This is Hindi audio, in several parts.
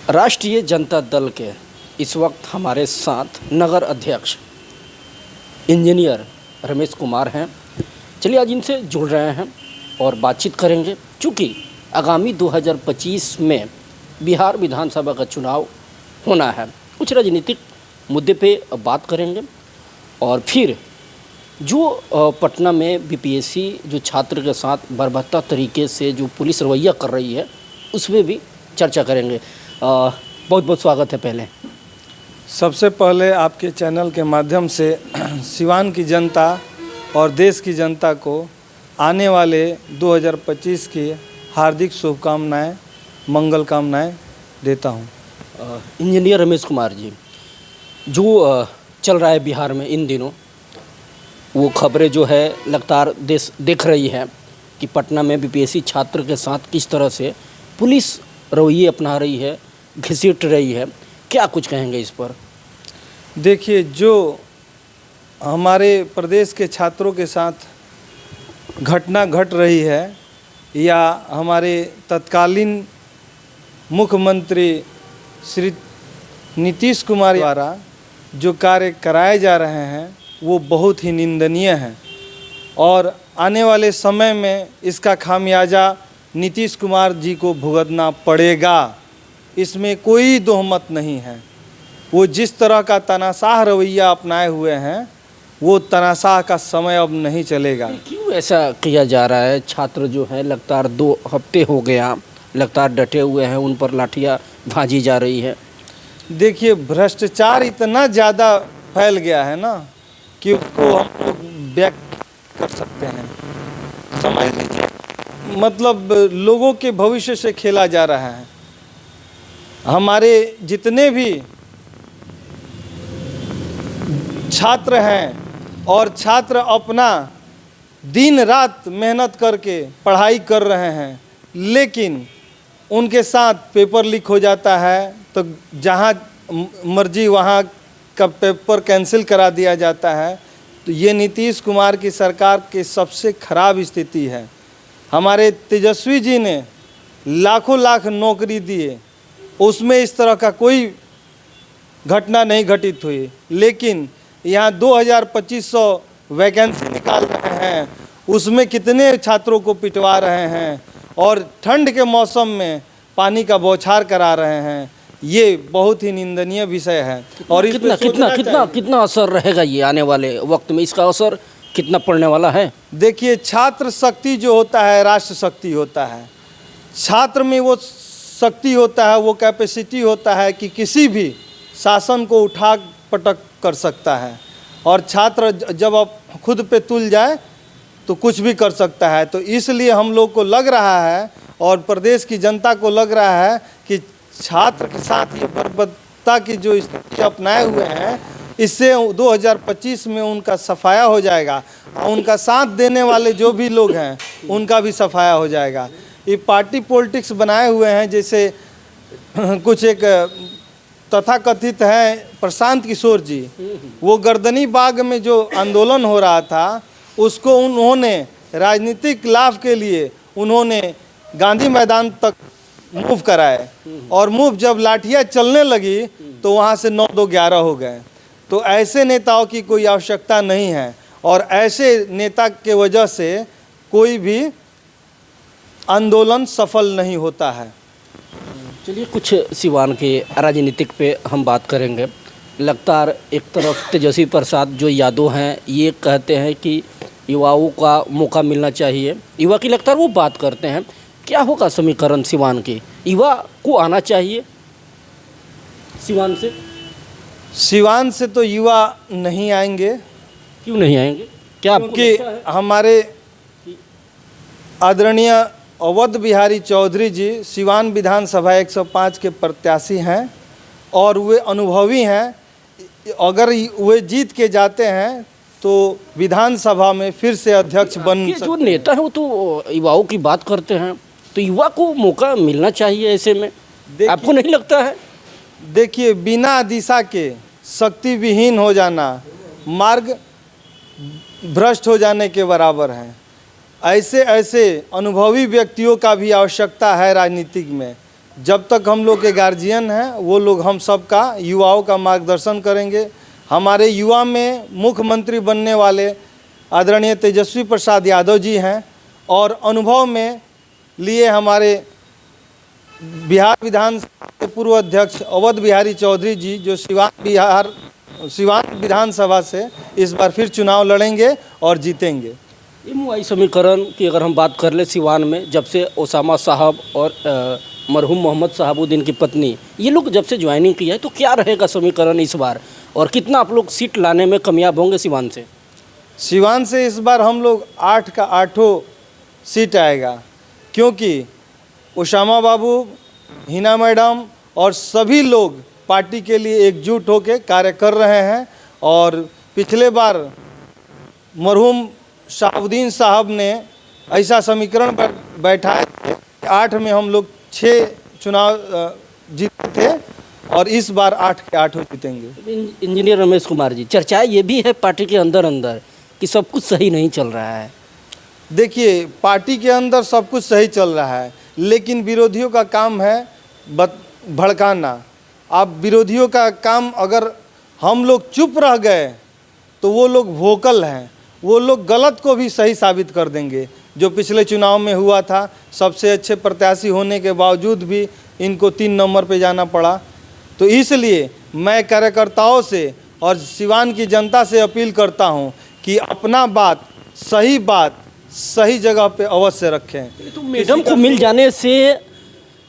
राष्ट्रीय जनता दल के इस वक्त हमारे साथ नगर अध्यक्ष इंजीनियर रमेश कुमार हैं। चलिए आज इनसे जुड़ रहे हैं और बातचीत करेंगे। चूँकि आगामी 2025 में बिहार विधानसभा का चुनाव होना है, कुछ राजनीतिक मुद्दे पे बात करेंगे और फिर जो पटना में बीपीएससी जो छात्र के साथ बर्बरता तरीके से जो पुलिस रवैया कर रही है उसमें भी चर्चा करेंगे। बहुत बहुत स्वागत है। पहले सबसे पहले आपके चैनल के माध्यम से सिवान की जनता और देश की जनता को आने वाले 2025 की हार्दिक शुभकामनाएं, मंगल कामनाएं देता हूं। इंजीनियर रमेश कुमार जी, जो चल रहा है बिहार में इन दिनों, वो खबरें जो है लगातार देश देख रही है कि पटना में बीपीएससी छात्र के साथ किस तरह से पुलिस रवैये अपना रही है, घसीट रही है। क्या कुछ कहेंगे इस पर? देखिए, जो हमारे प्रदेश के छात्रों के साथ घटना घट रही है या हमारे तत्कालीन मुख्यमंत्री श्री नीतीश कुमार द्वारा जो कार्य कराए जा रहे हैं वो बहुत ही निंदनीय है और आने वाले समय में इसका खामियाजा नीतीश कुमार जी को भुगतना पड़ेगा। इसमें कोई दोहमत नहीं है। वो जिस तरह का तानाशाह रवैया अपनाए हुए हैं, वो तानाशाह का समय अब नहीं चलेगा। क्यों ऐसा किया जा रहा है? छात्र जो है लगातार 2 हफ्ते हो गया लगातार डटे हुए हैं, उन पर लाठियाँ भाजी जा रही है। देखिए, भ्रष्टाचार इतना ज़्यादा फैल गया है ना कि उसको हम लोग व्यक्त कर सकते हैं। समझ लीजिए, मतलब लोगों के भविष्य से खेला जा रहा है। हमारे जितने भी छात्र हैं और छात्र अपना दिन रात मेहनत करके पढ़ाई कर रहे हैं, लेकिन उनके साथ पेपर लीक हो जाता है तो जहाँ मर्जी वहाँ का पेपर कैंसिल करा दिया जाता है। तो ये नीतीश कुमार की सरकार की सबसे खराब स्थिति है। हमारे तेजस्वी जी ने लाखों लाख नौकरी दिए, उसमें इस तरह का कोई घटना नहीं घटित हुई, लेकिन यहाँ 2500 वैकेंसी निकाल रहे हैं, उसमें कितने छात्रों को पिटवा रहे हैं और ठंड के मौसम में पानी का बौछार करा रहे हैं। ये बहुत ही निंदनीय विषय है। और इस कितना असर रहेगा ये आने वाले वक्त में? इसका असर कितना पड़ने वाला है? देखिए, छात्र शक्ति जो होता है राष्ट्र शक्ति होता है। छात्र में वो शक्ति होता है, वो कैपेसिटी होता है कि किसी भी शासन को उठा पटक कर सकता है और छात्र जब अब खुद पे तुल जाए तो कुछ भी कर सकता है। तो इसलिए हम लोग को लग रहा है और प्रदेश की जनता को लग रहा है कि छात्र के साथ ये बर्बरता की जो स्थिति अपनाए हुए हैं, इससे 2025 में उनका सफाया हो जाएगा और उनका साथ देने वाले जो भी लोग हैं उनका भी सफाया हो जाएगा। ये पार्टी पॉलिटिक्स बनाए हुए हैं। जैसे कुछ एक तथाकथित है प्रशांत किशोर जी, वो गर्दनी बाग में जो आंदोलन हो रहा था उसको उन्होंने राजनीतिक लाभ के लिए उन्होंने गांधी मैदान तक मूव कराए और मूव जब लाठियाँ चलने लगी तो वहाँ से 9-2-11 हो गए। तो ऐसे नेताओं की कोई आवश्यकता नहीं है और ऐसे नेता के वजह से कोई भी आंदोलन सफल नहीं होता है। चलिए, कुछ सिवान के राजनीतिक पे हम बात करेंगे। लगातार एक तरफ तेजस्वी प्रसाद जो यादव हैं ये कहते हैं कि युवाओं का मौका मिलना चाहिए, युवा की लगातार वो बात करते हैं। क्या होगा समीकरण सिवान के? युवा को आना चाहिए सिवान से? सिवान से तो युवा नहीं आएंगे। क्यों नहीं आएंगे? क्या? क्योंकि हमारे आदरणीय अवध बिहारी चौधरी जी सिवान विधानसभा 105 के प्रत्याशी हैं और वे अनुभवी हैं। अगर वे जीत के जाते हैं तो विधानसभा में फिर से अध्यक्ष बन सकते हैं। जो नेता है वो तो युवाओं की बात करते हैं, तो युवा को मौका मिलना चाहिए ऐसे में, आपको नहीं लगता है? देखिए, बिना दिशा के शक्ति विहीन हो जाना मार्ग भ्रष्ट हो जाने के बराबर है। ऐसे ऐसे अनुभवी व्यक्तियों का भी आवश्यकता है राजनीतिक में, जब तक हम लोग के गार्जियन हैं वो लोग हम सबका युवाओं का मार्गदर्शन करेंगे। हमारे युवा में मुख्यमंत्री बनने वाले आदरणीय तेजस्वी प्रसाद यादव जी हैं और अनुभव में लिए हमारे बिहार विधानसभा के पूर्व अध्यक्ष अवध बिहारी चौधरी जी, जो सिवान विधानसभा से इस बार फिर चुनाव लड़ेंगे और जीतेंगे। एमओआई समीकरण की अगर हम बात कर ले, सिवान में जब से ओसामा साहब और मरहूम मोहम्मद शहाबुद्दीन की पत्नी ये लोग जब से ज्वाइनिंग की है, तो क्या रहेगा समीकरण इस बार और कितना आप लोग सीट लाने में कामयाब होंगे सिवान से? सिवान से इस बार हम लोग 8 का 8 सीट आएगा, क्योंकि ओसामा बाबू, हिना मैडम और सभी लोग पार्टी के लिए एकजुट होकर कार्य कर रहे हैं। और पिछले बार मरहूम शहाबुद्दीन साहब ने ऐसा समीकरण बैठाया थे, 8 में हम लोग 6 चुनाव जीते थे और इस बार 8 के 8 जीतेंगे। इंजीनियर रमेश कुमार जी, चर्चाएं ये भी है पार्टी के अंदर कि सब कुछ सही नहीं चल रहा है। देखिए, पार्टी के अंदर सब कुछ सही चल रहा है, लेकिन विरोधियों का काम है भड़काना। अब विरोधियों का काम, अगर हम लोग चुप रह गए तो वो लोग वोकल हैं, वो लोग गलत को भी सही साबित कर देंगे। जो पिछले चुनाव में हुआ था, सबसे अच्छे प्रत्याशी होने के बावजूद भी इनको 3 नंबर पे जाना पड़ा। तो इसलिए मैं कार्यकर्ताओं से और सिवान की जनता से अपील करता हूं कि अपना बात सही जगह पे अवश्य रखें। तो मैडम को मिल जाने से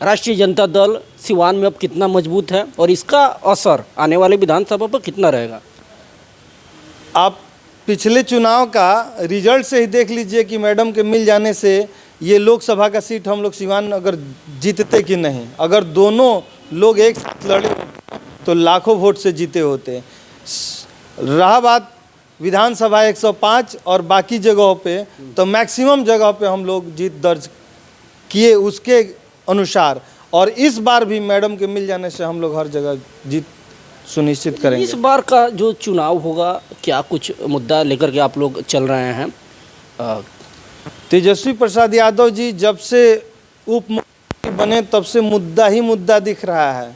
राष्ट्रीय जनता दल सिवान में अब कितना मजबूत है और इसका असर आने वाले विधानसभा पर कितना रहेगा? आप पिछले चुनाव का रिजल्ट से ही देख लीजिए कि मैडम के मिल जाने से ये लोकसभा का सीट हम लोग सिवान अगर जीतते कि नहीं। अगर दोनों लोग एक साथ लड़े तो लाखों वोट से जीते होते। रहा बात विधानसभा 105 और बाकी जगहों पे, तो मैक्सिमम जगह पे हम लोग जीत दर्ज किए उसके अनुसार। और इस बार भी मैडम के मिल जाने से हम लोग हर जगह जीत सुनिश्चित करेंगे। इस बार का जो चुनाव होगा, क्या कुछ मुद्दा लेकर के आप लोग चल रहे हैं? तेजस्वी प्रसाद यादव जी जब से उप मुख्यमंत्री बने तब से मुद्दा ही मुद्दा दिख रहा है।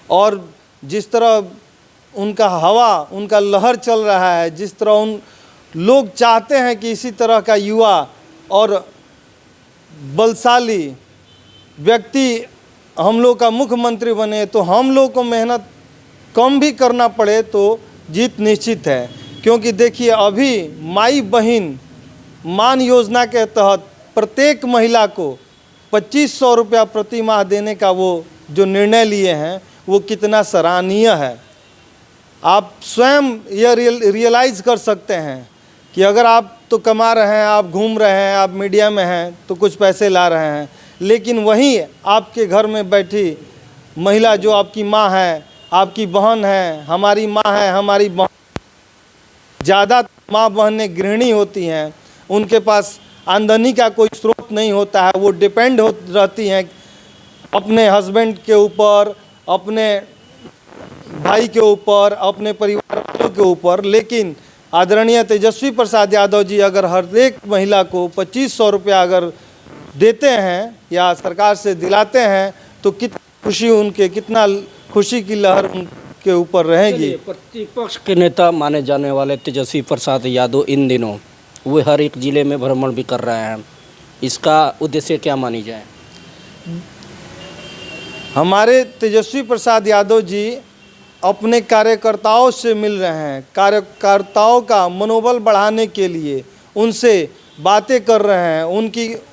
और जिस तरह उनका हवा, उनका लहर चल रहा है, जिस तरह उन लोग चाहते हैं कि इसी तरह का युवा और बलशाली व्यक्ति हम लोग का मुख्यमंत्री बने, तो हम लोग को मेहनत कम भी करना पड़े तो जीत निश्चित है। क्योंकि देखिए, अभी माई बहन मान योजना के तहत प्रत्येक महिला को 2500 रुपया प्रति माह देने का वो जो निर्णय लिए हैं, वो कितना सराहनीय है। आप स्वयं यह रियलाइज़ कर सकते हैं कि अगर आप तो कमा रहे हैं, आप घूम रहे हैं, आप मीडिया में हैं तो कुछ पैसे ला रहे हैं, लेकिन वहीं आपके घर में बैठी महिला जो आपकी माँ है, आपकी बहन है, हमारी माँ है, हमारी बहन, ज़्यादा माँ बहनें गृहिणी होती हैं, उनके पास आमदनी का कोई स्रोत नहीं होता है, वो डिपेंड हो रहती हैं अपने हस्बैंड के ऊपर, अपने भाई के ऊपर, अपने परिवार वालों के ऊपर। लेकिन आदरणीय तेजस्वी प्रसाद यादव जी अगर हर एक महिला को 2500 रुपया अगर देते हैं या सरकार से दिलाते हैं, तो कितनी खुशी उनके, कितना खुशी की लहर उनके ऊपर रहेगी। प्रतिपक्ष के नेता माने जाने वाले तेजस्वी प्रसाद यादव इन दिनों वे हर एक जिले में भ्रमण भी कर रहे हैं, इसका उद्देश्य क्या मानी जाए? हमारे तेजस्वी प्रसाद यादव जी अपने कार्यकर्ताओं से मिल रहे हैं, कार्यकर्ताओं का मनोबल बढ़ाने के लिए उनसे बातें कर रहे हैं।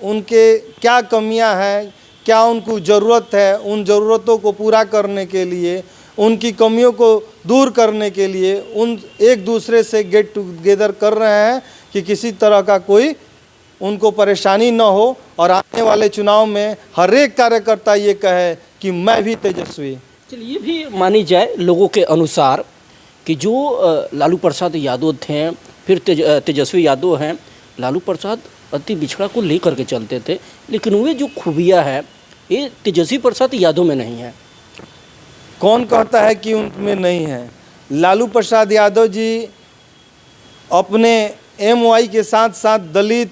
उनके क्या कमियां हैं, क्या उनको ज़रूरत है, उन ज़रूरतों को पूरा करने के लिए, उनकी कमियों को दूर करने के लिए उन एक दूसरे से गेट टुगेदर कर रहे हैं कि किसी तरह का कोई उनको परेशानी न हो और आने वाले चुनाव में हर एक कार्यकर्ता ये कहे कि मैं भी तेजस्वी। चलिए, ये भी मानी जाए लोगों के अनुसार कि जो लालू प्रसाद यादव थे, फिर तेजस्वी यादव हैं, लालू प्रसाद अति पिछड़ा को लेकर के चलते थे, लेकिन वे जो खूबियाँ है ये तेजस्वी प्रसाद यादव में नहीं है। कौन कहता है कि उनमें नहीं है? लालू प्रसाद यादव जी अपने एमवाई के साथ साथ दलित,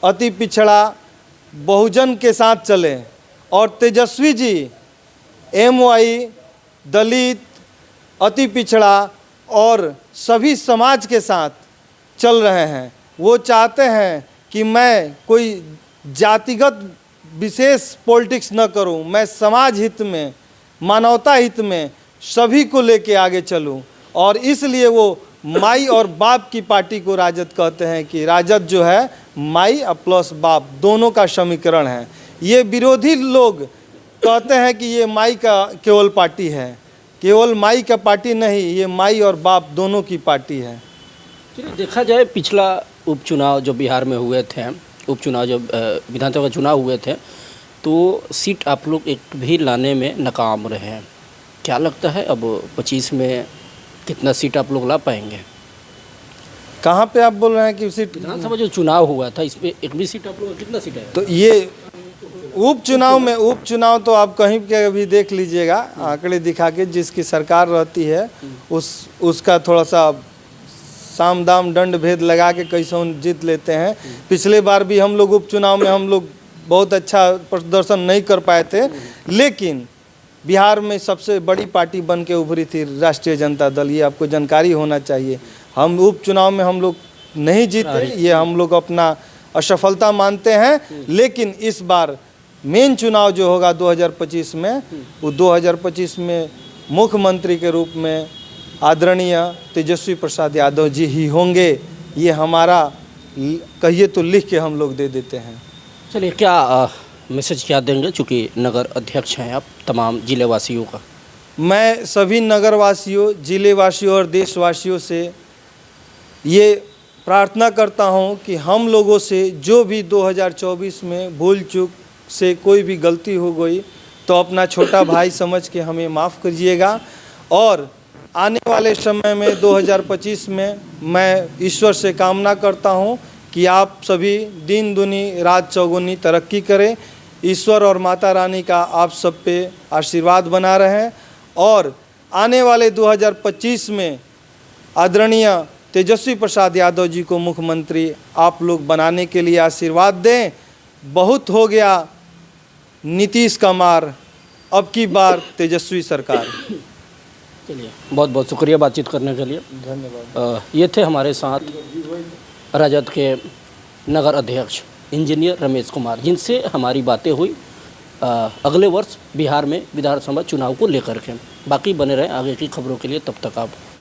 अति पिछड़ा, बहुजन के साथ चले और तेजस्वी जी MY, दलित, अति पिछड़ा और सभी समाज के साथ चल रहे हैं। वो चाहते हैं कि मैं कोई जातिगत विशेष पॉलिटिक्स न करूं, मैं समाज हित में, मानवता हित में सभी को लेके आगे चलूं। और इसलिए वो माई और बाप की पार्टी को राजद कहते हैं कि राजद जो है माई और प्लस बाप दोनों का समीकरण है। ये विरोधी लोग कहते हैं कि ये माई का केवल पार्टी है, केवल माई का पार्टी नहीं, ये माई और बाप दोनों की पार्टी है। चलिए, देखा जाए पिछला उपचुनाव जो बिहार में हुए थे, उपचुनाव जो विधानसभा का चुनाव हुए थे, तो सीट आप लोग एक भी लाने में नाकाम रहे हैं। क्या लगता है अब 25 में कितना सीट आप लोग ला पाएंगे? कहाँ पे आप बोल रहे हैं कि सीट? विधानसभा जो चुनाव हुआ था इसमें एक भी सीट आप लोग कितना सीट है? तो ये उपचुनाव तो आप कहीं के भी देख लीजिएगा, आंकड़े दिखा के जिसकी सरकार रहती है उसका थोड़ा सा साम दाम दंड भेद लगा के कैसे जीत लेते हैं। पिछले बार भी हम लोग उपचुनाव में हम लोग बहुत अच्छा प्रदर्शन नहीं कर पाए थे, लेकिन बिहार में सबसे बड़ी पार्टी बन के उभरी थी राष्ट्रीय जनता दल। ये आपको जानकारी होना चाहिए। हम उपचुनाव में हम लोग नहीं जीते, ये हम लोग अपना असफलता मानते हैं। लेकिन इस बार मेन चुनाव जो होगा 2025 में, वो 2025 में मुख्यमंत्री के रूप में आदरणीय तेजस्वी प्रसाद यादव जी ही होंगे। ये हमारा कहिए तो लिख के हम लोग दे देते हैं। चलिए, क्या मैसेज क्या देंगे, चूँकि नगर अध्यक्ष हैं आप तमाम जिले वासियों का? मैं सभी नगर वासियों, जिले वासियों और देशवासियों से ये प्रार्थना करता हूँ कि हम लोगों से जो भी 2024 में भूल चूक से कोई भी गलती हो गई तो अपना छोटा भाई समझ के हमें माफ़ कीजिएगा। और आने वाले समय में 2025 में मैं ईश्वर से कामना करता हूँ कि आप सभी दिन दुनी रात चौगुनी तरक्की करें। ईश्वर और माता रानी का आप सब पे आशीर्वाद बना रहें और आने वाले 2025 में आदरणीय तेजस्वी प्रसाद यादव जी को मुख्यमंत्री आप लोग बनाने के लिए आशीर्वाद दें। बहुत हो गया नीतीश का मार, अब की बार तेजस्वी सरकार। चलिए, बहुत बहुत शुक्रिया बातचीत करने के लिए, धन्यवाद। ये थे हमारे साथ राजद के नगर अध्यक्ष इंजीनियर रमेश कुमार, जिनसे हमारी बातें हुई अगले वर्ष बिहार में विधानसभा चुनाव को लेकर के। बाकी बने रहें आगे की खबरों के लिए, तब तक आप